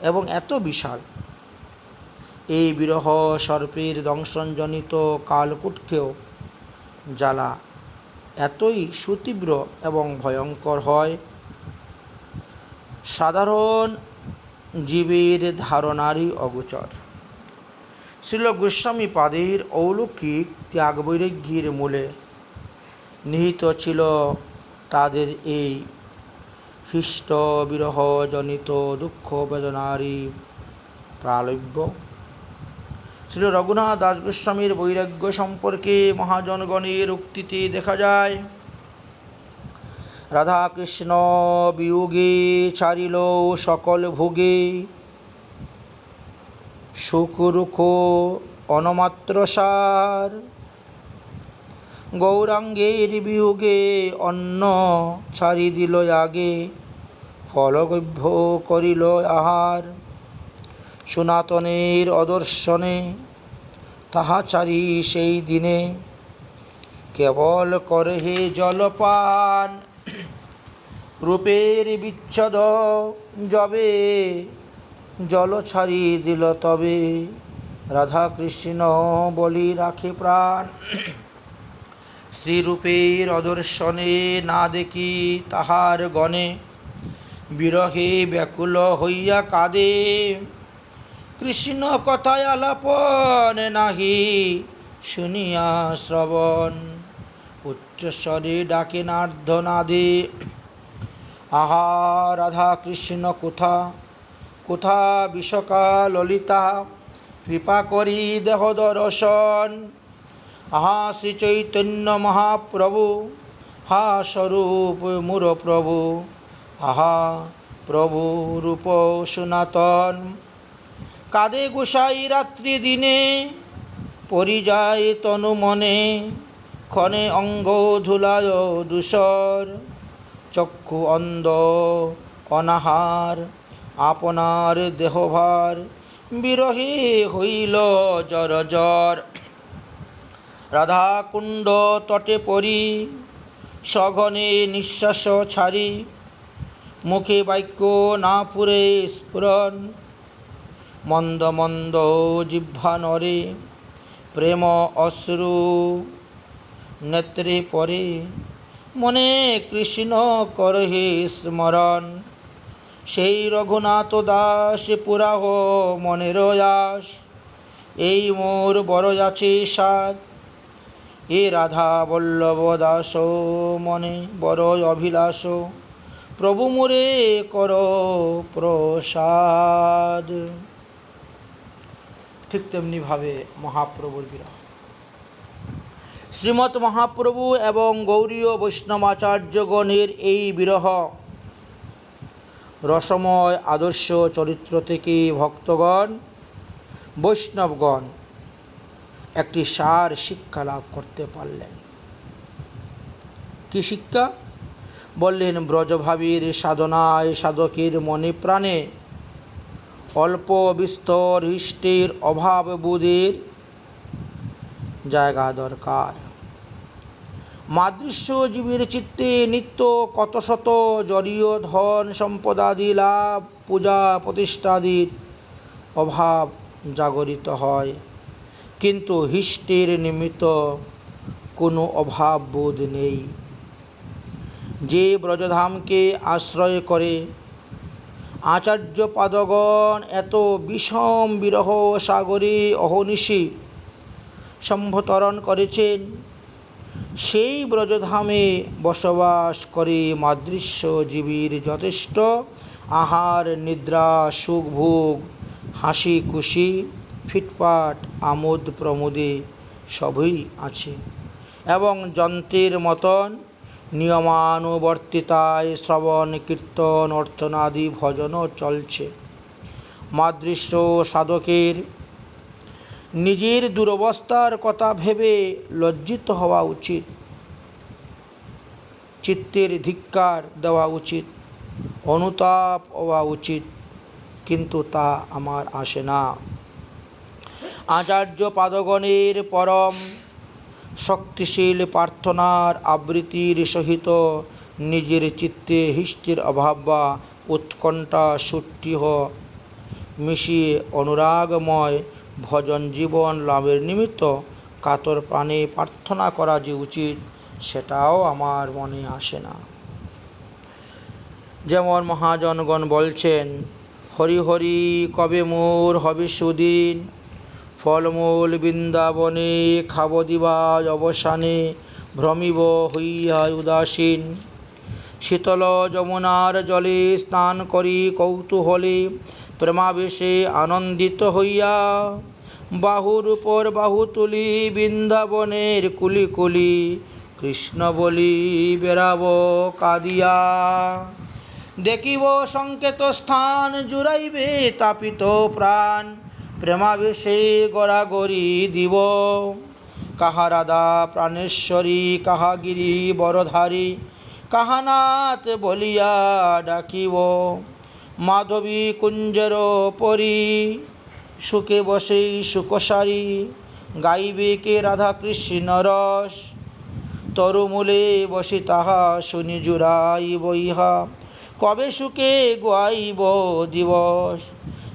এবং এত বিশাল। এই বিরহ সর্পের দংশনজনিত কালকূটকেও জ্বালা এতই সুতীব্র এবং ভয়ঙ্কর হয়, সাধারণ জীবের ধারণারই অগোচর। শ্রীল গোস্বামী পাদের অলৌকিক ত্যাগ বৈরাগ্যের মূলে নিহিত ছিল তাদের এই হৃষ্ট বিরহজনিত দুঃখ বেদনারই প্রালব্য। শ্রী রঘুনাথ দাস গোস্বামীর বৈরাগ্য সম্পর্কে মহাজনগণের উক্তিতে দেখা যায়, রাধাকৃষ্ণ বিয়োগে ছাড়িল সকল ভোগে, সুখ রুখ অনমাত্র সার, গৌরাঙ্গের বিয়োগে অন্ন ছাড়ি দিল আগে, ফলগভ্য করিল আহার, সনাতনের অদর্শনে তাহা চারি সেই দিনে, কেবল করে হে জলপান, রূপের বিচ্ছদ যবে, জল ছাড়ি দিল তবে, রাধা কৃষ্ণ বলি রাখে প্রাণ। শ্রীরূপের অদর্শনে না দেখি তাহার গণে, বিরহে ব্যাকুল হইয়া কাঁদে, কৃষ্ণ কথায় আলাপন নাহি শুনিয়া শ্রবণ, উচ্চস্বরে ডাকে নার্ধনাদে, আহা রাধা কৃষ্ণ কোথা, কোথা বিশকা ললিতা, কৃপা করি দেহ দর্শন, আহা শ্রী চৈতন্য মহাপ্রভু, হা স্বরূপ মুর প্রভু, আহা প্রভু রূপ সনাতন, কাঁদে গোসাই রাত্রি দিনে, পরিযায় তনু মনে, ক্ষণে অঙ্গ ধুলায় ধূসর, চক্ষু অন্ধ অনাহার, আপনার দেহভার, বিরহে হইল জর্জর, রাধাকুণ্ড তটে পড়ি, সঘনে নিঃশ্বাস ছাড়ি, মুখে বাক্য না পুরে স্ফুরণ, মন্দ মন্দ জিহ্বা নরে, প্রেম অশ্রু নেত্রে পরে, মনে কৃষ্ণ করহে স্মরণ, সেই রঘুনাথ দাস পুরাহ মনের আশ, এই মোর বড় আছে সাধ, এ রাধা বল্লভ দাস মনে বড় অভিলাষ, প্রভু মোরে কর প্রসাদ। ঠিক তেমনিভাবে মহাপ্রভুর বিরহ। শ্রীমৎ মহাপ্রভু এবং গৌড়ীয় বৈষ্ণবাচার্যগণের এই বিরহ রসময় আদর্শ চরিত্র থেকে ভক্তগণ বৈষ্ণবগণ একটি সার শিক্ষা লাভ করতে পারলেন। কি শিক্ষা? বললেন, ব্রজভাবীর সাধনায় সাধকের মনে প্রাণে অল্প বিস্তর হৃষ্টের অভাব বোধের জায়গা দরকার। মাদৃশ্য জীবের চিত্তে নিত্য কত শত জড়ীয় ধন সম্পদাদি লাভ পূজা প্রতিষ্ঠাদির অভাব জাগরিত হয়, কিন্তু হৃষ্টের নিমিত্ত কোনো অভাব বোধ নেই। যে ব্রজধামকে আশ্রয় করে আচার্য পাদগণ এত বিষম বিরহ সাগরে অহনিশি সম্ভতরণ করেছেন, সেই ব্রজধামে বসবাস করে মাদৃশ্য জীবীর যথেষ্ট আহার নিদ্রা সুখ ভোগ হাসি খুশি ফিটফাট আমোদ প্রমোদে সবই আছে, এবং যন্ত্রের মতন নিয়মানুবর্তিতায় শ্রবণ কীর্তন অর্চনাদি ভজনও চলছে। মাদৃশ্য সাধকের নিজের দুরবস্থার কথা ভেবে লজ্জিত হওয়া উচিত, চিত্তের ধিক্কার দেওয়া উচিত, অনুতাপ হওয়া উচিত, কিন্তু তা আমার আসে না। আচার্য পাদগণের পরম শক্তিশীল প্রার্থনার আবৃত্তির সহিত নিজের চিত্তে হৃষ্টের অভাব বা উৎকণ্ঠা সুট্টিহ মিশিয়ে অনুরাগময় ভজন জীবন লাভের নিমিত্ত কাতর প্রাণে প্রার্থনা করা যে উচিত, সেটাও আমার মনে আসে না। যেমন মহাজনগণ বলছেন, হরি হরি কবে মোর হবে সুদিন, ফলমূল বৃন্দাবনে খাব দিবাজ অবসানে, ভ্রমিব হইয়া উদাসীন, শীতল যমুনার জলে স্নান করি কৌতূহলে, প্রেমাবেশে আনন্দিত হইয়া বাহুর উপর বাহু তুলি, বৃন্দাবনের কুলি কুলি কৃষ্ণ বলি বেড়াব কাঁদিয়া, দেখিব সংকেত স্থান জুড়াইবে তাপিত প্রাণ, প্রেমাবেশে গড়াগড়ি দিব, কাহা রাধা প্রাণেশ্বরী কাহা গিরি বরধারী, কাহানাথ বলিয়া ডাকিব, মাধবী কুঞ্জের পরি সুখে বসে সুখসারী, গাইবে কে রাধা কৃষ্ণ রস, তরুমূলে বসে তাহা শুনি জুড়াইব ইহা, কবে সুখে গাইব দিবস,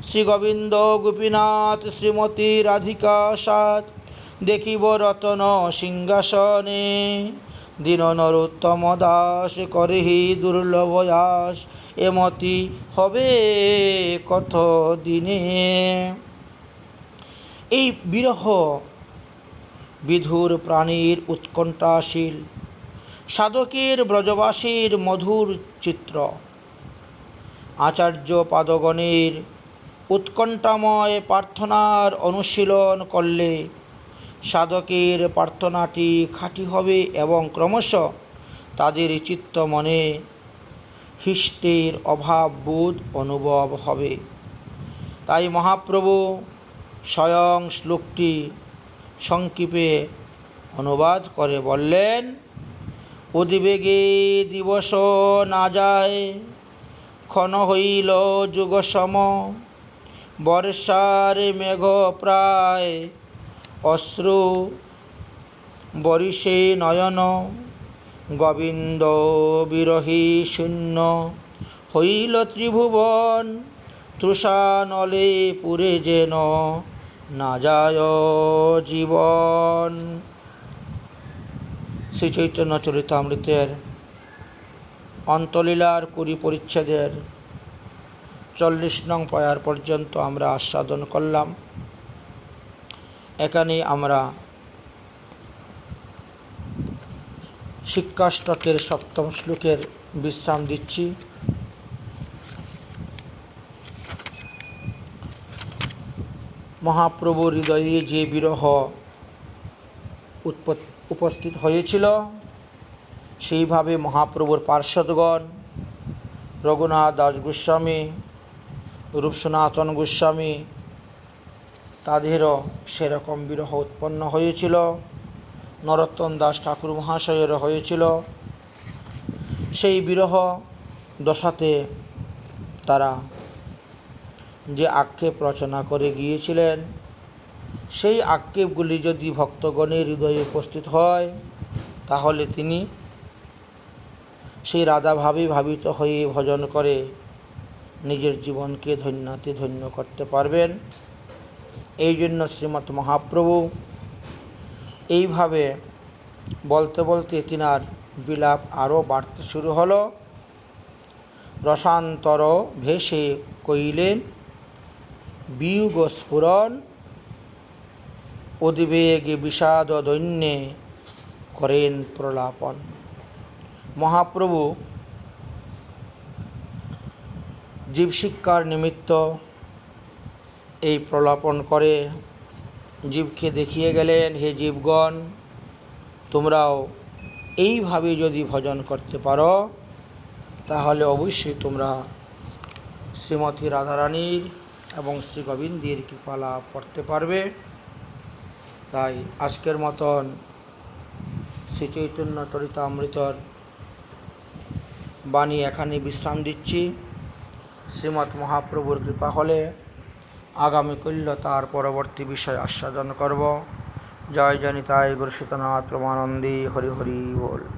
শ্রী গোবিন্দ গোপীনাথ শ্রীমতী রাধিকা সাথ, দেখিব রতন সিংহাসনে, দীন নরোত্তম দাস করেহি দুর্লভ আস, এমতি হবে কত দিনে। এই বিরহ বিধুর প্রাণীর উৎকণ্ঠাশীল সাধকের ব্রজবাসীর মধুর চিত্র। আচার্য পাদগণের উৎকণ্ঠাময় প্রার্থনার অনুশীলন করলে সাধকের প্রার্থনাটি খাঁটি হবে এবং ক্রমশ তাদের চিত্ত মনে হৃষ্টের অভাব বোধ অনুভব হবে। তাই মহাপ্রভু স্বয়ং শ্লোকটি সংক্ষেপে অনুবাদ করে বললেন, উদ্বেগে দিবস না যায়, ক্ষণ হইল যুগ সম, বর্ষার মেঘ প্রায় অশ্রু বরিশে নয়ন, গোবিন্দ বিরহী শূন্য হইল ত্রিভুবন, তৃষানলে পুরে যেন না যায় জীবন। শ্রী চৈতন্য চরিতামৃতের অন্তলীলার 20 পরিচ্ছেদের 40 নং পায়ার পর্যন্ত আমরা আস্বাদন করলাম। এখানে আমরা শিক্ষাষ্টকের 7ম শ্লোকের বিশ্রাম দিচ্ছি। মহাপ্রভুর হৃদয়ে যে বিরহ উপস্থিত হয়েছিল। সেইভাবে মহাপ্রভুর পার্ষদগণ রঘুনাথ দাস গোস্বামী, রূপসনাতন গোস্বামী, তাদেরও সেরকম বিরহ উৎপন্ন হয়েছিল। নরোত্তম দাস ঠাকুর মহাশয়েরও হয়েছিল। সেই বিরহ দশাতে তারা যে আক্ষেপ রচনা করে গিয়েছিলেন, সেই আক্ষেপগুলি যদি ভক্তগণের হৃদয়ে উপস্থিত হয়, তাহলে তিনি সেই রাধাভাবে ভাবিত হয়ে ভজন করে নিজের জীবনকে ধন্যাতে ধন্য করতে পারবেন। এই জন্য শ্রীমৎ মহাপ্রভু এইভাবে বলতে বলতে তিনার বিলাপ আরও বাড়তে শুরু হলো। রসান্তর ভেসে কইলেন বিয়োগ স্ফুরণ, উদ্বেগে বিষাদ দৈন্যে করেন প্রলাপন। মহাপ্রভু জীবশিক্ষার নিমিত্ত এই প্রলাপন করে জীবকে দেখিয়ে গেলেন, হে জীবগণ, তোমরাও এইভাবে যদি ভজন করতে পারো, তাহলে অবশ্যই তোমরা শ্রীমতী রাধারানীর এবং শ্রী গোবিন্দের কৃপা লাভ করতে পারবে। তাই আজকের মতন শ্রী চৈতন্য চরিতামৃতর বাণী এখানে বিশ্রাম দিচ্ছি। শ্রীমৎ মহাপ্রভুর কৃপা হলে আগামীকাল তার পরবর্তী বিষয় আস্বাদন করব। জয় জনিতায় গুরু সীতানাথ প্রমানন্দে হরি হরি বল।